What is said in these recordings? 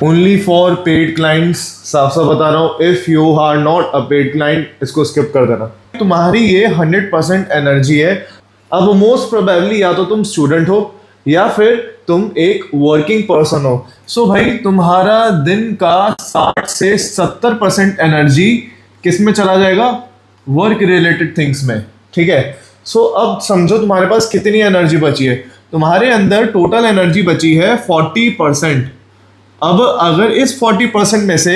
Only for paid clients, साफ साफ बता रहा हूँ, if you are not a paid client इसको स्किप कर देना। तुम्हारी ये 100% एनर्जी है। अब मोस्ट प्रोबेबली या तो तुम स्टूडेंट हो या फिर तुम एक वर्किंग पर्सन हो। सो भाई तुम्हारा दिन का 60 से 70% एनर्जी किस में चला जाएगा? वर्क रिलेटेड थिंग्स में। ठीक है। सो अब समझो तुम्हारे पास कितनी एनर्जी बची है। तुम्हारे अंदर टोटल एनर्जी बची है 40%। अब अगर इस 40% में से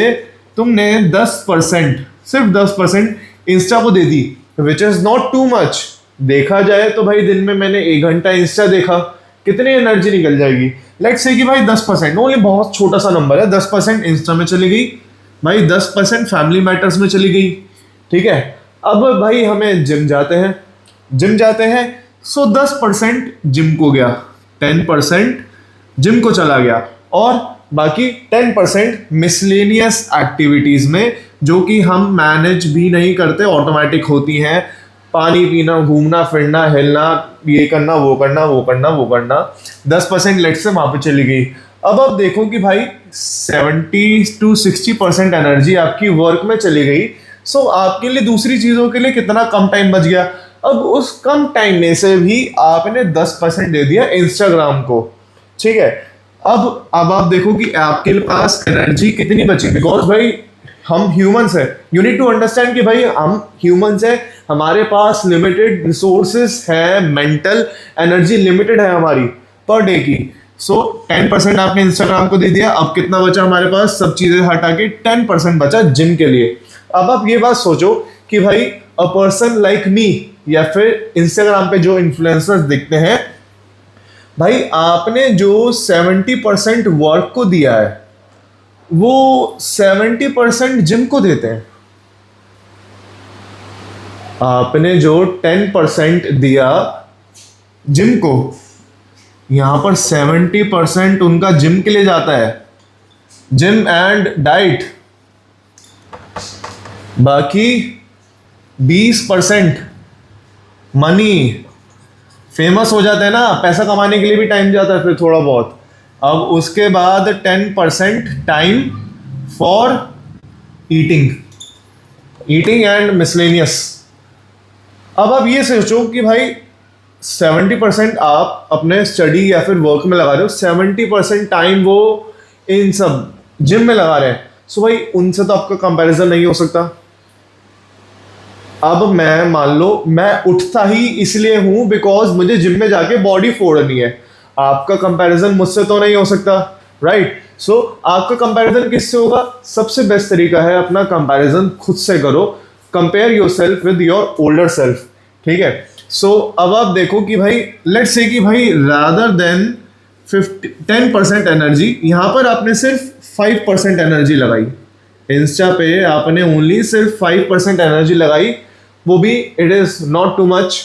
तुमने 10%, सिर्फ 10% इंस्टा को दे दी, which is not too much. देखा जाए तो भाई दिन में मैंने 1 घंटा इंस्टा देखा, कितनी एनर्जी निकल जाएगी? लेट्स से कि भाई 10%, ओनली बहुत छोटा सा नंबर है, 10% इंस्टा में चली गई भाई, 10% फैमिली मैटर्स में चली गई। ठीक है। अब भाई हमें जिम जाते हैं, सो 10% जिम को गया, 10% जिम को चला गया, और बाकी 10% मिसलेनियस एक्टिविटीज में, जो कि हम मैनेज भी नहीं करते, ऑटोमेटिक होती हैं। पानी पीना, घूमना फिरना, हिलना, ये करना, वो करना, वो करना, वो करना, 10% लेट से वहां पे चली गई। अब देखो कि भाई 70 to 60% एनर्जी आपकी वर्क में चली गई। सो आपके लिए दूसरी चीजों के लिए कितना कम टाइम बच गया? अब उस कम टाइम में से भी आपने 10% दे दिया इंस्टाग्राम को। ठीक है। अब आप देखो कि आपके पास एनर्जी कितनी बची, बिकॉज भाई हम ह्यूमंस है। यू नीड टू अंडरस्टैंड कि भाई हम ह्यूमंस है, हमारे पास लिमिटेड रिसोर्सेस है, मेंटल एनर्जी लिमिटेड है हमारी पर डे की। सो 10% आपने इंस्टाग्राम को दे दिया, अब कितना बचा हमारे पास? सब चीजें हटा के 10% बचा जिम के लिए। अब आप ये बात सोचो कि भाई अ पर्सन लाइक मी या फिर इंस्टाग्राम पे जो इन्फ्लुएंसर्स दिखते हैं, भाई आपने जो 70% वर्क को दिया है वो 70% जिम को देते हैं। आपने जो 10% दिया जिम को, यहां पर 70% उनका जिम के लिए जाता है, जिम एंड डाइट। बाकी 20% मनी, फेमस हो जाते हैं ना, पैसा कमाने के लिए भी टाइम जाता है फिर थोड़ा बहुत। अब उसके बाद 10% time for eating and miscellaneous. अब आप ये सोचो कि भाई 70% आप अपने स्टडी या फिर वर्क में लगा रहे हो, 70% टाइम वो इन सब जिम में लगा रहे हैं। सो भाई उनसे तो आपका कंपैरिजन नहीं हो सकता। अब मैं मान लो मैं उठता ही इसलिए हूं बिकॉज मुझे जिम में जाके बॉडी फोड़नी है, आपका कंपैरिजन मुझसे तो नहीं हो सकता, राइट? सो आपका कंपैरिजन किससे होगा? सबसे बेस्ट तरीका है अपना कंपैरिजन खुद से करो, compare yourself with your older self. ठीक है। सो अब आप देखो कि भाई लेट्स से कि भाई रादर देन 10% एनर्जी, यहां पर आपने सिर्फ 5% एनर्जी लगाई। इंस्टा पे आपने ओनली सिर्फ 5% एनर्जी लगाई, वो भी it is not too much.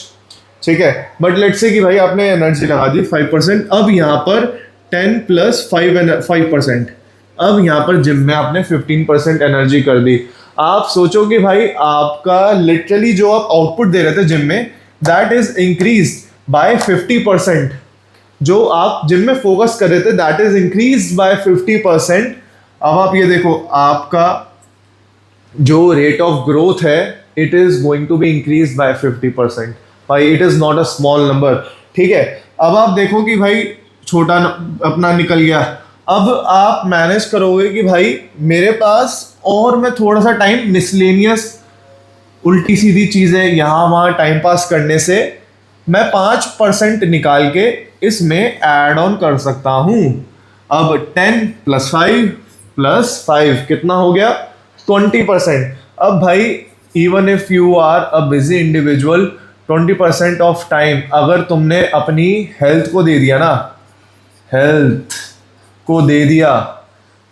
ठीक है। बट लेट्स से कि भाई आपने एनर्जी लगा दी 5%, अब यहाँ पर 10 + 5%, अब यहाँ पर जिम में आपने 15% एनर्जी कर दी। आप सोचो कि भाई आपका लिटरली जो आप आउटपुट दे रहे थे जिम में, दैट इज इंक्रीज बाय 50%। जो आप जिम में फोकस कर रहे थे दैट इज इंक्रीज बाय 50%। अब आप ये देखो आपका जो रेट ऑफ ग्रोथ है it is going to be increase by 50%। भाई it is not a small number. ठीक है। अब आप देखो कि भाई छोटा अपना निकल गया, अब आप मैनेज करोगे कि भाई मेरे पास और मैं थोड़ा सा टाइम मिसलेनियस उल्टी सीधी चीजें यहाँ वहाँ टाइम पास करने से मैं 5% निकाल के इसमें ऐड ऑन कर सकता हूँ। अब 10 + 5 + 5 कितना हो गया? 20%। अब भाई even if you are a busy individual, 20% of time अगर तुमने अपनी हेल्थ को दे दिया ना, हेल्थ को दे दिया,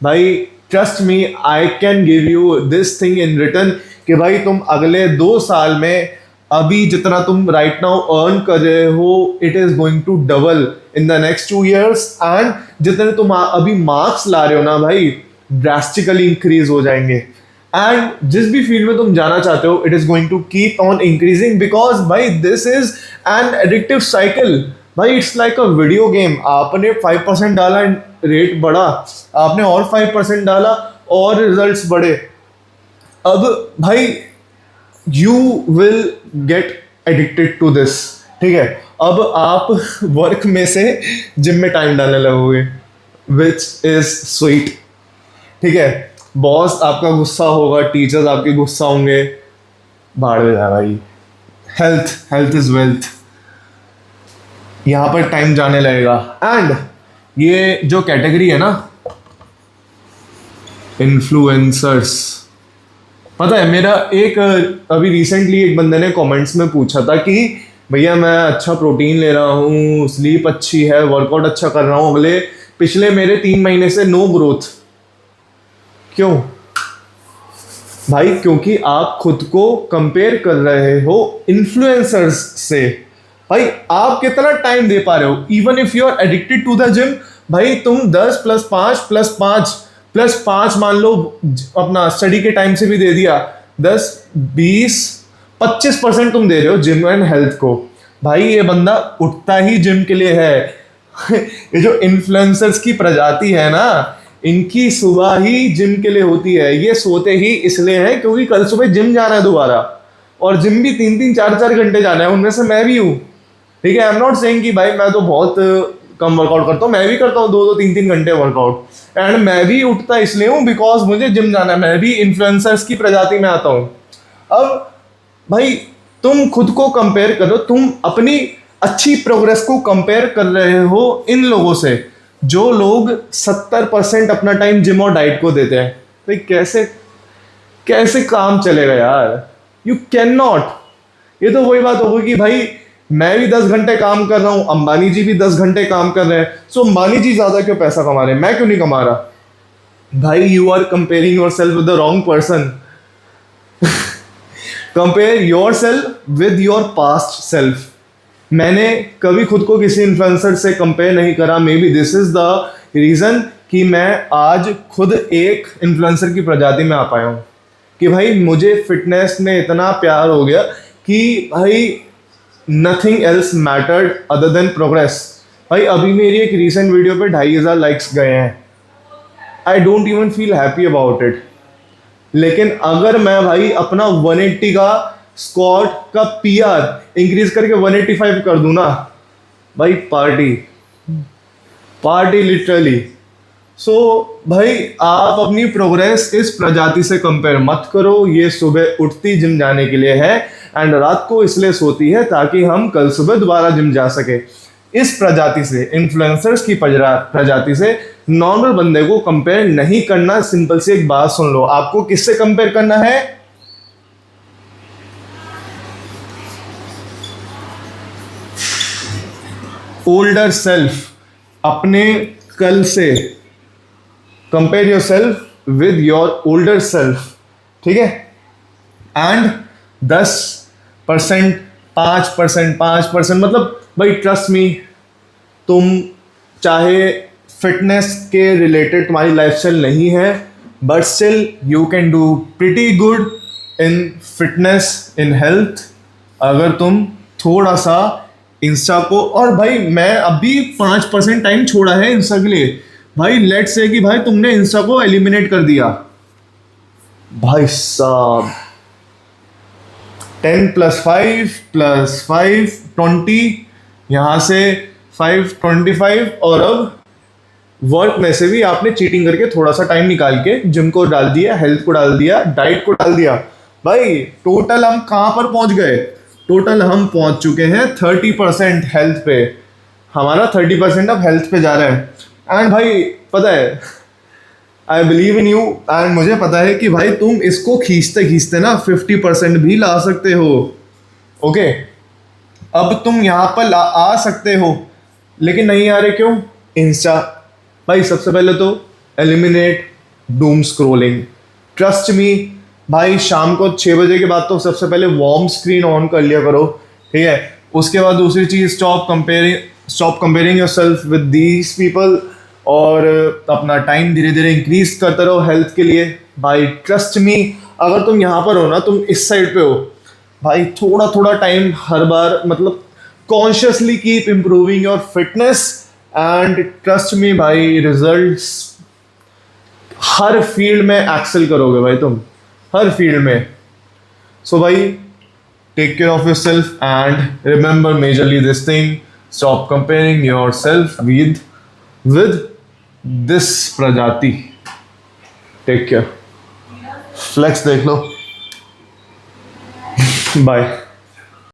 भाई trust me I can give you this thing in return कि भाई तुम अगले 2 साल में अभी जितना तुम राइट नाउ अर्न कर रहे हो it is going to double in the next 2 years, and जितने तुम अभी मार्क्स ला रहे हो ना भाई ड्रास्टिकली इंक्रीज हो जाएंगे। एंड जिस भी फील्ड में तुम जाना चाहते हो it is going to keep on increasing, because भाई this is an addictive cycle. भाई it's like a video game. आपने 5% डाला रेट बढ़ा, आपने और 5% डाला और रिजल्ट्स बढ़े। अब भाई you will get addicted to this, ठीक है। अब आप वर्क में से जिम में टाइम डालने लगोगे, विच इज स्वीट, ठीक है। बॉस आपका गुस्सा होगा, टीचर्स आपके गुस्सा होंगे, भाड़ में जाए भाई। हेल्थ इज वेल्थ, यहाँ पर टाइम जाने लगेगा। एंड ये जो कैटेगरी है ना, इन्फ्लुएंसर्स, पता है मेरा एक अभी रिसेंटली एक बंदे ने कमेंट्स में पूछा था कि भैया मैं अच्छा प्रोटीन ले रहा हूँ, स्लीप अच्छी है, वर्कआउट अच्छा कर रहा हूँ, पिछले मेरे 3 महीने से नो ग्रोथ, क्यों भाई? क्योंकि आप खुद को कंपेयर कर रहे हो इन्फ्लुएंसर्स से। भाई आप कितना टाइम दे पा रहे हो? Even if you are addicted to the gym, भाई तुम 10 + 5 + 5 + 5 मान लो, अपना स्टडी के टाइम से भी दे दिया, 10 20 25% तुम दे रहे हो जिम एंड हेल्थ को। भाई ये बंदा उठता ही जिम के लिए है। ये जो इन्फ्लुएंसर्स की प्रजाति है ना, इनकी सुबह ही जिम के लिए होती है, ये सोते ही इसलिए है क्योंकि कल सुबह जिम जाना है दोबारा, और जिम भी 3-3 4-4 घंटे जाना है, उनमें से मैं भी हूँ, ठीक है। आई एम नॉट सेइंग कि भाई मैं तो बहुत कम वर्कआउट करता हूँ, मैं भी करता हूँ 2-2 3-3 घंटे वर्कआउट, एंड मैं भी उठता इसलिए हूँ बिकॉज मुझे जिम जाना है, मैं भी इन्फ्लुएंसर्स की प्रजाति में आता हूँ। अब भाई तुम खुद को कंपेयर करो, तुम अपनी अच्छी प्रोग्रेस को कंपेयर कर रहे हो इन लोगों से जो लोग 70% अपना टाइम जिम और डाइट को देते हैं। भाई कैसे कैसे काम चलेगा यार? You can not. ये तो वही बात होगी कि भाई मैं भी 10 घंटे काम कर रहा हूँ, अंबानी जी भी 10 घंटे काम कर रहे हैं, सो अंबानी जी ज्यादा क्यों पैसा कमा रहे हैं, मैं क्यों नहीं कमा रहा? भाई you are comparing yourself with the wrong person. Compare yourself with your past self. मैंने कभी खुद को किसी इन्फ्लुएंसर से कंपेयर नहीं करा। Maybe this is the reason कि मैं आज खुद एक इन्फ्लुएंसर की प्रजाति में आ पाया हूँ, कि भाई मुझे फिटनेस में इतना प्यार हो गया कि भाई nothing else mattered other than progress. भाई अभी मेरी एक रीसेंट वीडियो पे 2500 लाइक्स गए हैं। I don't even feel happy about it. लेकिन अगर मैं भाई अपना 180 का स्क्वाट का पीआर इंक्रीज करके 185 कर दूं ना, भाई पार्टी पार्टी लिटरली। सो भाई आप अपनी प्रोग्रेस इस प्रजाति से कंपेयर मत करो। ये सुबह उठती जिम जाने के लिए है एंड रात को इसलिए सोती है ताकि हम कल सुबह दोबारा जिम जा सके। इस प्रजाति से, इन्फ्लुएंसर्स की प्रजाति से नॉर्मल बंदे को कंपेयर नहीं करना। सिंपल सी एक बात सुन लो, आपको किससे कंपेयर करना है? ओल्डर सेल्फ, अपने कल से। Compare yourself with your older self, ठीक है। एंड 10%, 5%, मतलब भाई ट्रस्ट मी, तुम चाहे फिटनेस के रिलेटेड तुम्हारी लाइफस्टाइल नहीं है, but still you can do pretty good in fitness, in health, अगर तुम थोड़ा सा इंस्टा को। और भाई मैं अभी 5% टाइम छोड़ा है इंस्टा के लिए। भाई लेट्स से कि भाई तुमने इंस्टा को एलिमिनेट कर दिया, भाई साहब 10 + 5 + 5 20, यहाँ से 5 25, और अब वर्क में से भी आपने चीटिंग करके थोड़ा सा टाइम निकाल के जिम को डाल दिया, हेल्थ को डाल दिया, डाइट को डाल दिया। भाई टोटल हम कहाँ पर पहुंच गए? टोटल हम पहुंच चुके हैं 30% हेल्थ पे। हमारा 30% अब हेल्थ पे जा रहा है। एंड भाई पता है, I believe in you, and मुझे पता है कि भाई तुम इसको खींचते खींचते ना 50% भी ला सकते हो। ओके, अब तुम यहाँ पर आ सकते हो, लेकिन नहीं आ रहे, क्यों? इंस्टा। भाई सबसे पहले तो eliminate Doom scrolling. Trust me भाई, शाम को 6 बजे के बाद तो सबसे पहले वार्म स्क्रीन ऑन कर लिया करो, ठीक है। उसके बाद दूसरी चीज़, stop comparing yourself with these people, और अपना टाइम धीरे धीरे इंक्रीज करते रहो हेल्थ के लिए। भाई ट्रस्ट मी, अगर तुम यहाँ पर हो ना, तुम इस साइड पे हो, भाई थोड़ा थोड़ा टाइम हर बार, मतलब consciously keep improving your fitness and trust me भाई, रिजल्ट्स हर फील्ड में एक्सेल करोगे भाई तुम, हर फील्ड में. सो भाई, take care of yourself and remember majorly this thing, stop comparing yourself with this प्रजाति. Take care. फ्लेक्स देख लो. बाय.